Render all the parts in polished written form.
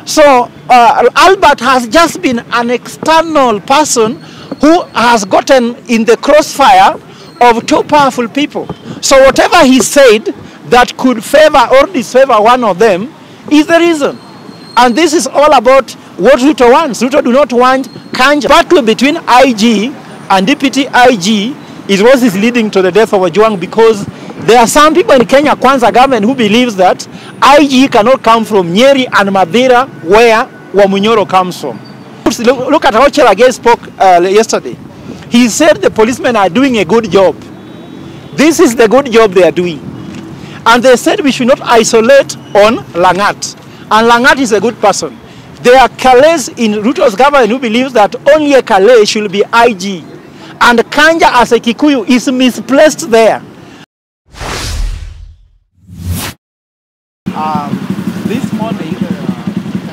So Albert has just been an external person who has gotten in the crossfire of two powerful people. So whatever he said that could favor or disfavor one of them is the reason. And this is all about what Ruto wants. Ruto do not want Kanja. Battle between IG and Deputy IG is what is leading to the death of OJWANG, because there are some people in Kenya Kwanza government who believes that IG cannot come from Nyeri and Madeira, where Wamunyoro comes from. Look at how Lagat spoke yesterday. He said the policemen are doing a good job. This is the good job they are doing. And they said we should not isolate on Lagat. And Lagat is a good person. There are Calais in Ruto's government who believes that only a Calais should be IG. And Kanja as a Kikuyu is misplaced there. This morning,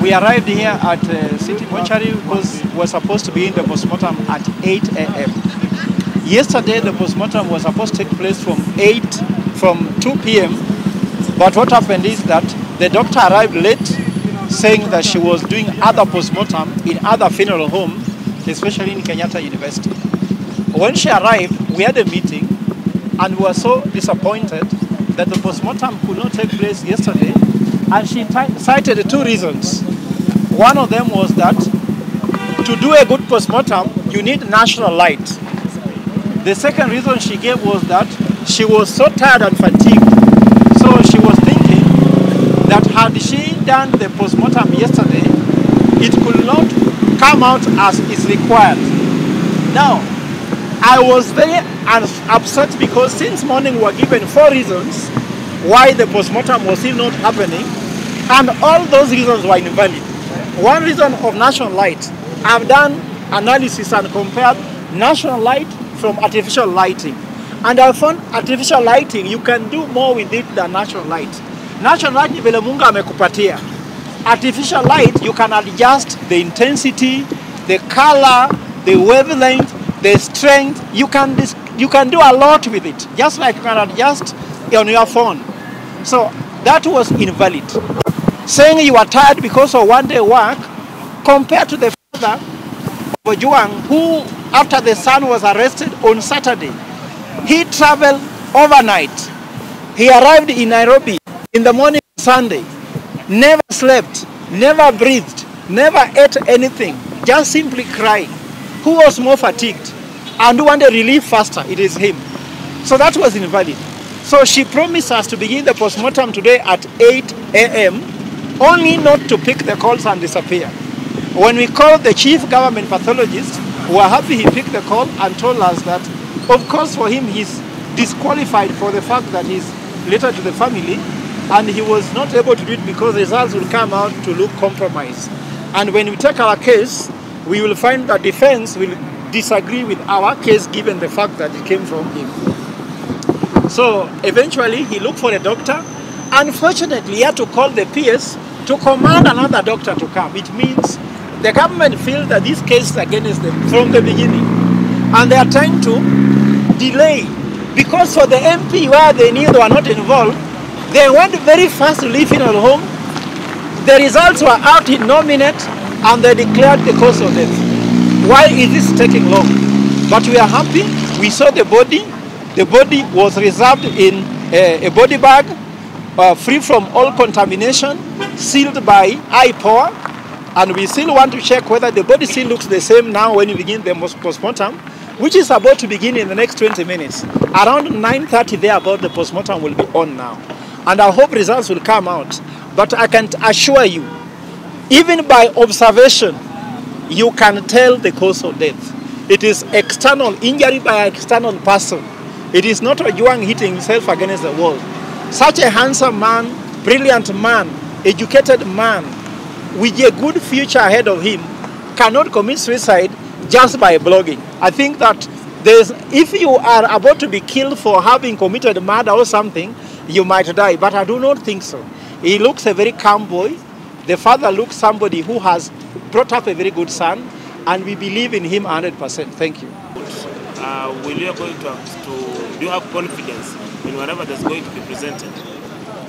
we arrived here at City Mortuary because we're supposed to be in the postmortem at 8 a.m. Yesterday, the postmortem was supposed to take place from 2 p.m. But what happened is that the doctor arrived late, saying that she was doing other postmortem in other funeral homes, especially in Kenyatta University. When she arrived, we had a meeting, and we were so disappointed that the postmortem could not take place yesterday, and she cited two reasons. One of them was that to do a good postmortem, you need natural light. The second reason she gave was that she was so tired and fatigued, so she was thinking that had she done the postmortem yesterday, it could not come out as is required. Now, I was very upset because since morning we were given 4 reasons why the postmortem was still not happening, and all those reasons were invalid. One reason of national light. I've done analysis and compared national light from artificial lighting. And I found artificial lighting, you can do more with it than natural light. Natural light ni vile Mungu amekupatia. Artificial light, you can adjust the intensity, the color, the wavelength, the strength. You can do a lot with it, just like you can adjust on your phone. So that was invalid. Saying you are tired because of one day work, compared to the father of OJWANG, who after the son was arrested on Saturday, he traveled overnight. He arrived in Nairobi in the morning of Sunday, never slept, never breathed, never ate anything, just simply crying. Who was more fatigued and who wanted relief faster? It is him. So that was invalid. So she promised us to begin the postmortem today at 8 a.m., only not to pick the calls and disappear. When we called the chief government pathologist, we were happy he picked the call and told us that, of course, for him, he's disqualified for the fact that he's related to the family, and he was not able to do it because results will come out to look compromised. And when we take our case, we will find that defense will disagree with our case given the fact that it came from him. So eventually he looked for a doctor. Unfortunately, he had to call the PS to command another doctor to come. It means the government feels that this case is against them from the beginning. And they are trying to delay. Because for the MP where they knew they were not involved, they went very fast to leave funeral home. The results were out in no minute, and they declared the cause of death. Why is this taking long? But we are happy. We saw the body. The body was reserved in a body bag, free from all contamination, sealed by IPOA. And we still want to check whether the body still looks the same now when we begin the postmortem, which is about to begin in the next 20 minutes. Around 9:30 there about the postmortem will be on now. And I hope results will come out. But I can assure you, even by observation, you can tell the cause of death. It is external injury by an external person. It is not OJWANG hitting himself against the wall. Such a handsome man, brilliant man, educated man, with a good future ahead of him, cannot commit suicide just by blogging. I think that if you are about to be killed for having committed murder or something, you might die, but I do not think so. He looks a very calm boy. The father looks somebody who has brought up a very good son, and we believe in him 100%. Thank you. Will you going to do you have confidence in whatever that's going to be presented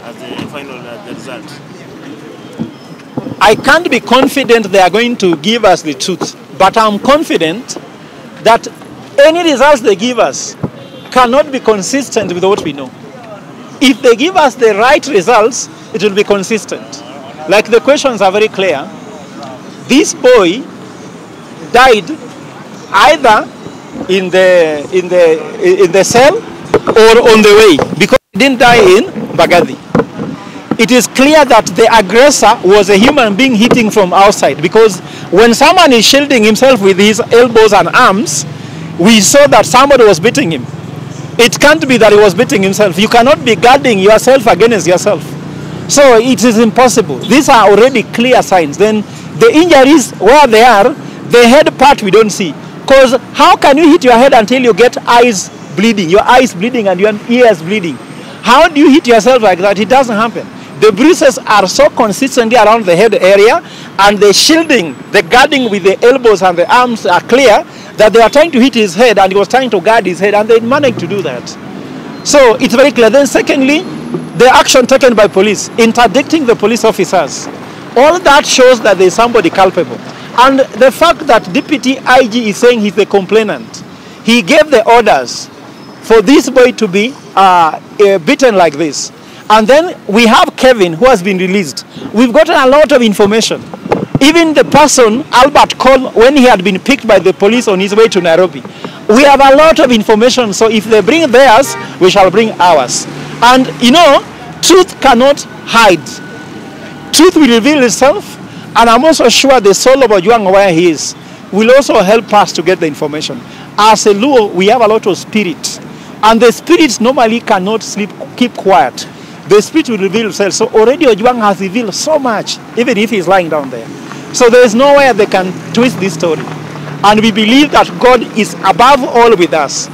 as the final result? I can't be confident they are going to give us the truth, but I'm confident that any results they give us cannot be consistent with what we know. If they give us the right results, it will be consistent. Like the questions are very clear. This boy died either in the cell or on the way, because he didn't die in Bagadi. It is clear that the aggressor was a human being hitting from outside, because when someone is shielding himself with his elbows and arms, we saw that somebody was beating him. It can't be that he was beating himself. You cannot be guarding yourself against yourself. So it is impossible. These are already clear signs. Then the injuries, where they are, the head part we don't see. Because how can you hit your head until you get eyes bleeding, your eyes bleeding and your ears bleeding? How do you hit yourself like that? It doesn't happen. The bruises are so consistently around the head area, and the shielding, the guarding with the elbows and the arms are clear, that they are trying to hit his head, and he was trying to guard his head, and they managed to do that. So it's very clear. Then secondly, the action taken by police, interdicting the police officers, all that shows that there is somebody culpable. And the fact that Deputy IG is saying he's the complainant, he gave the orders for this boy to be beaten like this. And then we have Kevin, who has been released. We've gotten a lot of information. Even the person Albert called when he had been picked by the police on his way to Nairobi. We have a lot of information, so if they bring theirs, we shall bring ours. And you know, truth cannot hide. Truth will reveal itself, and I'm also sure the soul of OJWANG, where he is, will also help us to get the information. As a Luo, we have a lot of spirit, and the spirits normally cannot sleep, keep quiet. The spirit will reveal itself. So already OJWANG has revealed so much, even if he's lying down there. So there is nowhere they can twist this story. And we believe that God is above all with us.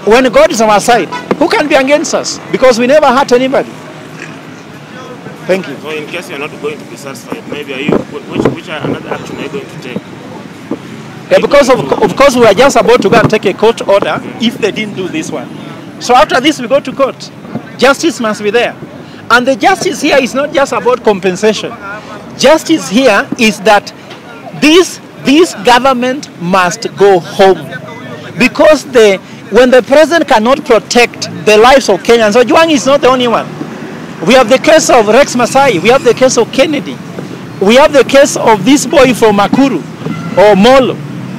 When God is on our side, who can be against us? Because we never hurt anybody. Thank you. So in case you're not going to be satisfied, maybe are you, which another action are you going to take? Yeah, because of course we are just about to go and take a court order if they didn't do this one. So after this we go to court. Justice must be there. And the justice here is not just about compensation. Justice here is that this government must go home. Because when the president cannot protect the lives of Kenyans, OJWANG is not the only one. We have the case of Rex Masai, we have the case of Kennedy, we have the case of this boy from Makuru or Molo,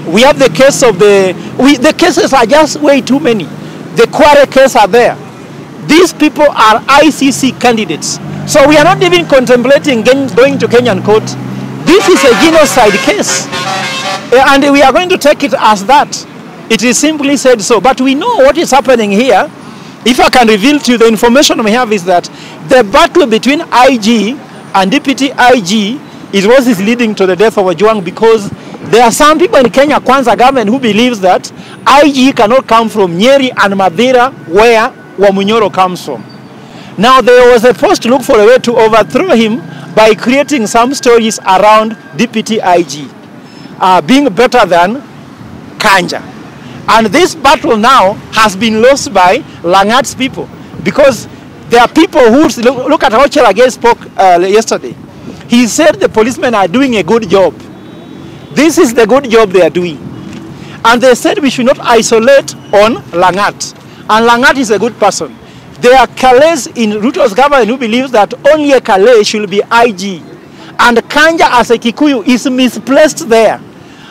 we have the case of the cases are just way too many. The Kware case are there. These people are ICC candidates. So we are not even contemplating going to Kenyan court. This is a genocide case. And we are going to take it as that. It is simply said so. But we know what is happening here. If I can reveal to you, the information we have is that the battle between IG and Deputy IG is what is leading to the death of OJWANG, because there are some people in Kenya Kwanza government who believes that IG cannot come from Nyeri and Madeira, where Wamunyoro comes from. Now there was a force to look for a way to overthrow him by creating some stories around Deputy IG being better than Kanja. And this battle now has been lost by Lagat's people, because there are people who look at how Chelage spoke yesterday. He said the policemen are doing a good job. This is the good job they are doing. And they said we should not isolate on Lagat. And Lagat is a good person. There are Calais in Ruto's government who believes that only a Calais should be IG. And Kanja as a Kikuyu is misplaced there.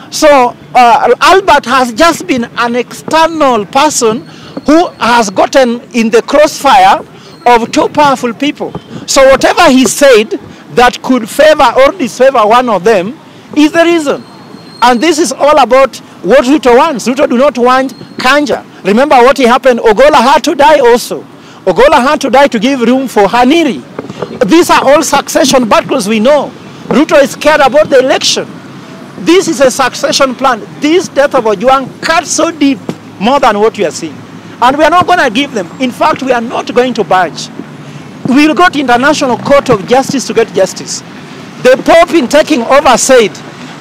So Albert has just been an external person who has gotten in the crossfire of two powerful people. So whatever he said that could favor or disfavor one of them is the reason. And this is all about what Ruto wants. Ruto do not want Kanja. Remember what happened? Ogola had to die also. Ogola had to die to give room for Haniri. These are all succession battles we know. Ruto is scared about the election. This is a succession plan. This death of OJWANG cuts so deep, more than what we are seeing. And we are not going to give them. In fact, we are not going to budge. We will go to International Court of Justice to get justice. The Pope, in taking over, said,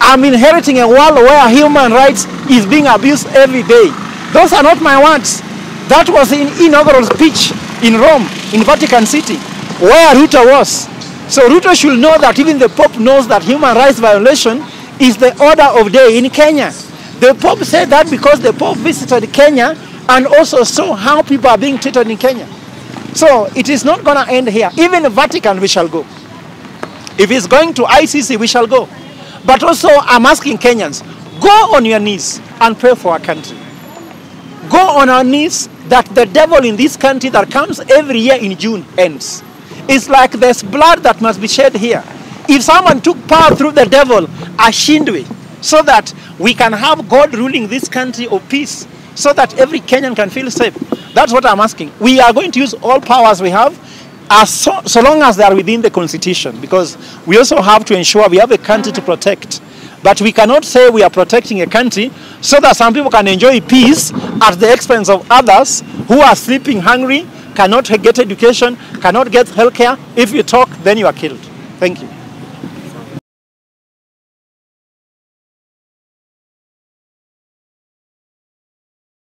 I'm inheriting a world where human rights is being abused every day. Those are not my words. That was in inaugural speech in Rome, in Vatican City, where Ruto was. So Ruto should know that even the Pope knows that human rights violation is the order of day in Kenya. The Pope said that because the Pope visited Kenya and also saw how people are being treated in Kenya. So it is not going to end here. Even the Vatican, we shall go. If it's going to ICC, we shall go. But also, I'm asking Kenyans, go on your knees and pray for our country. Go on our knees that the devil in this country that comes every year in June ends. It's like there's blood that must be shed here. If someone took power through the devil, Ashindwe, so that we can have God ruling this country of peace, so that every Kenyan can feel safe. That's what I'm asking. We are going to use all powers we have, so long as they are within the constitution, because we also have to ensure we have a country to protect. But we cannot say we are protecting a country so that some people can enjoy peace at the expense of others who are sleeping hungry, cannot get education, cannot get health care. If you talk, then you are killed. Thank you.